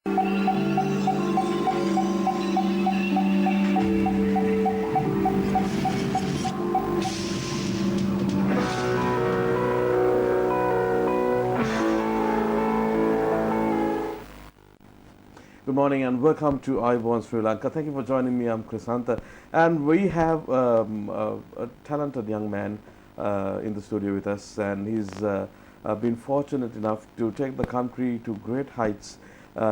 Good morning and welcome to I Born Sri Lanka. Thank you for joining me. I'm Prassanna, and we have a talented young man in the studio with us, and he's been fortunate enough to take the country to great heights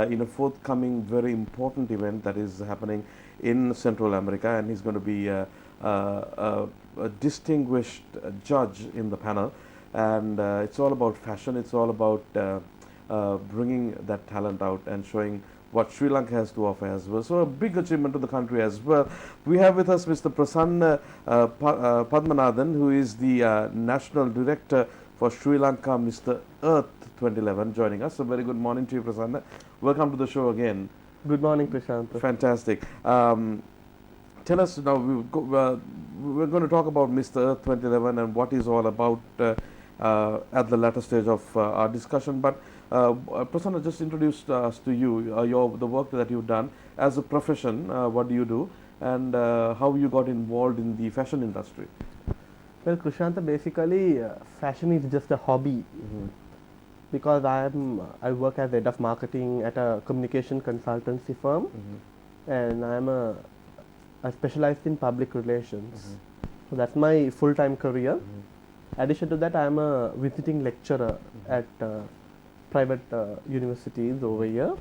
in a forthcoming very important event that is happening in Central America, and he's going to be a distinguished judge in the panel, and it's all about fashion. It's all about bringing that talent out and showing what Sri Lanka has to offer as well. So a big achievement to the country as well. We have with us Mr. Prassanna Pathmanathan, who is the National Director for Sri Lanka Mr. Earth 2011, joining us. So very good morning to you, Prassanna. Welcome to the show again. Good morning, Prashant. Fantastic. Tell us now, we're going to talk about Mr. Earth 2011 and what is all about at the latter stage of our discussion. But Prassanna, just introduced us to you, the work that you've done as a profession. What do you do, and how you got involved in the fashion industry? Well, Krishanta, basically, fashion is just a hobby because I work as head of marketing at a communication consultancy firm, and I specialized in public relations. So that's my full-time career. Addition to that, I am a visiting lecturer at private universities over here.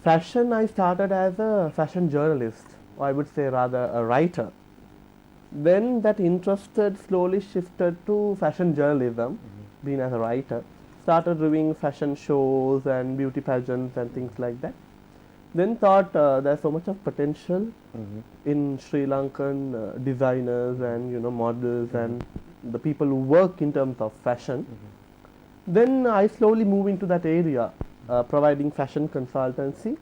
Fashion, I started as a fashion journalist, or I would say rather a writer. Then that interest slowly shifted to fashion journalism, being as a writer. Started doing fashion shows and beauty pageants and things like that. Then thought there's so much of potential in Sri Lankan designers and models and the people who work in terms of fashion. Then I slowly moved into that area, providing fashion consultancy,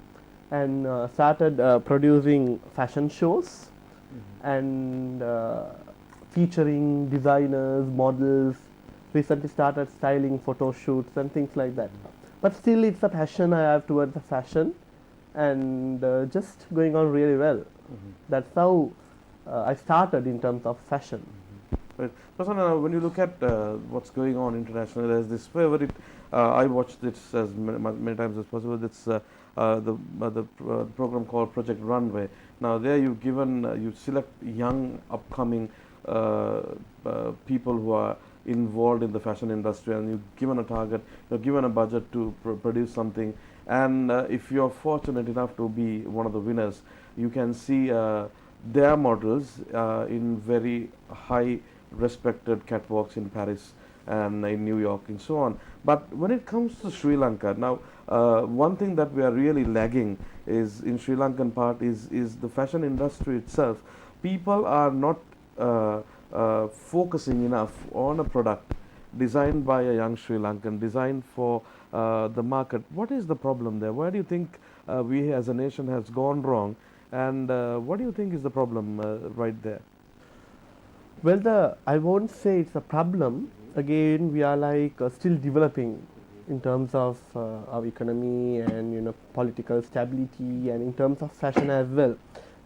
and started producing fashion shows and featuring designers, models. Recently started styling photo shoots and things like that. But still, it's a passion I have towards the fashion, and just going on really well. That's how I started in terms of fashion. Right. Prassanna, when you look at what's going on internationally, there's this favorite, I watched this as many times as possible, it's the program called Project Runway. Now there you select young upcoming people who are involved in the fashion industry, and you've given a target, you're given a budget to produce something, and if you're fortunate enough to be one of the winners, you can see their models in very high respected catwalks in Paris and in New York and so on. But when it comes to Sri Lanka, now one thing that we are really lagging is in Sri Lankan part is the fashion industry itself. People are not focusing enough on a product designed by a young Sri Lankan, designed for the market. What is the problem there? Where do you think we as a nation has gone wrong, and what do you think is the problem right there? Well, I won't say it's a problem. Again, we are like still developing in terms of our economy and political stability, and in terms of fashion as well.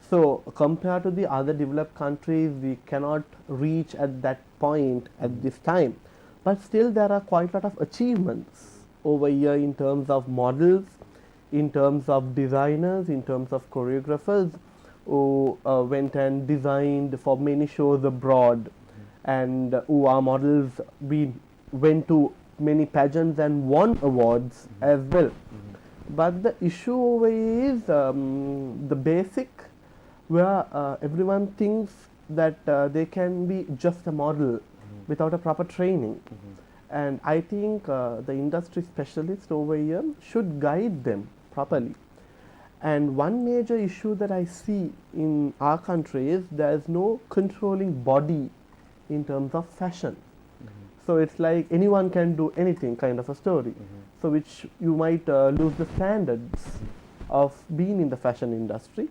So compared to the other developed countries, we cannot reach at that point at this time. But still, there are quite a lot of achievements over here in terms of models, in terms of designers, in terms of choreographers who went and designed for many shows abroad, and who are models. We went to many pageants and won awards as well. But the issue over here is the basic, where everyone thinks that they can be just a model without a proper training. And I think the industry specialists over here should guide them properly. And one major issue that I see in our country is there is no controlling body in terms of fashion. So it's like anyone can do anything kind of a story. So which you might lose the standards of being in the fashion industry.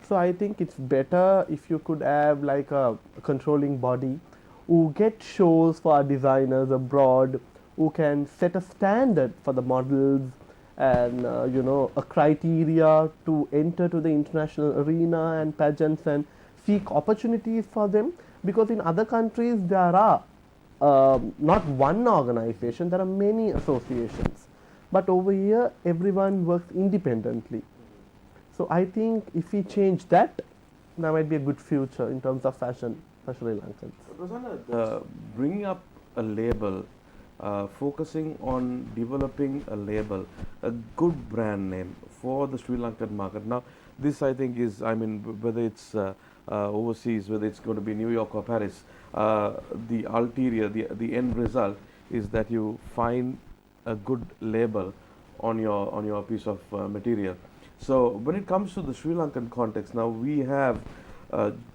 So I think it's better if you could have like a controlling body who get shows for our designers abroad, who can set a standard for the models and a criteria to enter to the international arena and pageants and seek opportunities for them, because in other countries there are not one organization, there are many associations, but over here everyone works independently. So I think if we change that, there might be a good future in terms of fashion for Sri Lankans. Prasanna, bringing up a label, focusing on developing a label, a good brand name for the Sri Lankan market. Now, this I think is, I mean, whether it's overseas, whether it's going to be New York or Paris, the ulterior, the end result is that you find a good label on your piece of material. So when it comes to the Sri Lankan context, now we have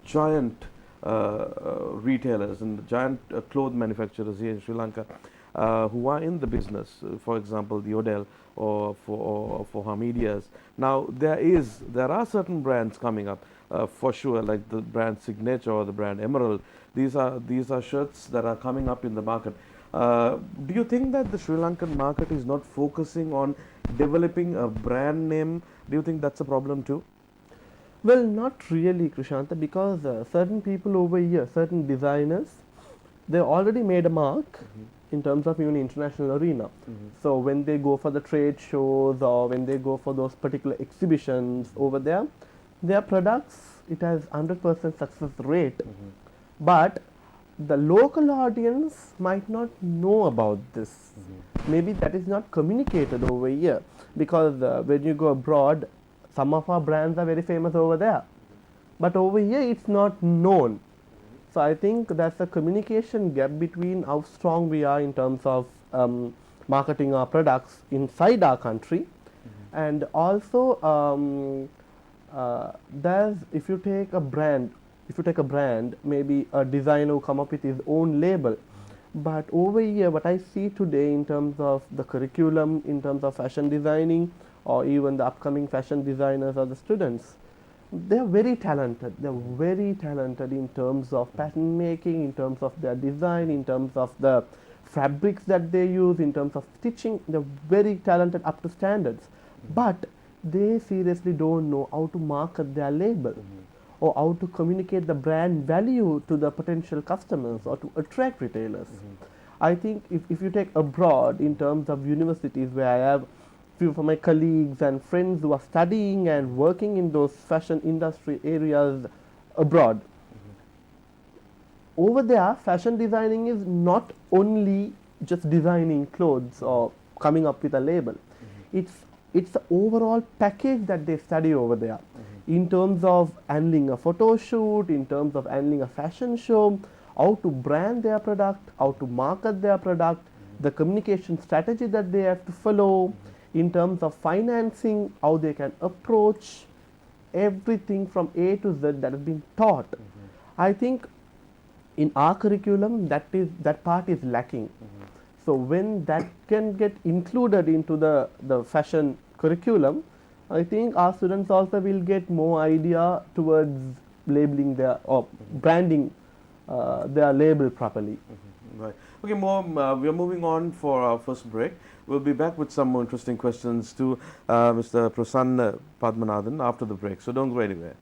giant retailers and giant cloth manufacturers here in Sri Lanka who are in the business. For example, the Odell or for Hamidias. Now there are certain brands coming up for sure, like the brand Signature or the brand Emerald. These are shirts that are coming up in the market. Do you think that the Sri Lankan market is not focusing on developing a brand name? Do you think that's a problem too? Well, not really, Krishanta, because certain people over here, certain designers, they already made a mark in terms of even international arena. So when they go for the trade shows or when they go for those particular exhibitions over there, their products, it has 100% success rate. But the local audience might not know about this. Maybe that is not communicated over here, because when you go abroad, some of our brands are very famous over there, but over here it's not known. So I think that's a communication gap between how strong we are in terms of marketing our products inside our country, and also there's, if you take a brand, maybe a designer will come up with his own label. But over here, what I see today in terms of the curriculum, in terms of fashion designing, or even the upcoming fashion designers or the students, they are very talented. They are very talented in terms of pattern making, in terms of their design, in terms of the fabrics that they use, in terms of stitching. They are very talented up to standards. But they seriously don't know how to market their label or how to communicate the brand value to the potential customers or to attract retailers. I think if you take abroad, in terms of universities, where I have few of my colleagues and friends who are studying and working in those fashion industry areas abroad, over there fashion designing is not only just designing clothes or coming up with a label. It's the overall package that they study over there, in terms of handling a photo shoot, in terms of handling a fashion show, how to brand their product, how to market their product, the communication strategy that they have to follow, in terms of financing, how they can approach everything from A to Z that has been taught. I think in our curriculum that part is lacking. So when that can get included into the fashion curriculum, I think our students also will get more idea towards labeling their or branding their label properly. Right. Okay, Mom, we are moving on for our first break. We'll be back with some more interesting questions to Mr. Prasanna Pathmanathan after the break. So don't go anywhere.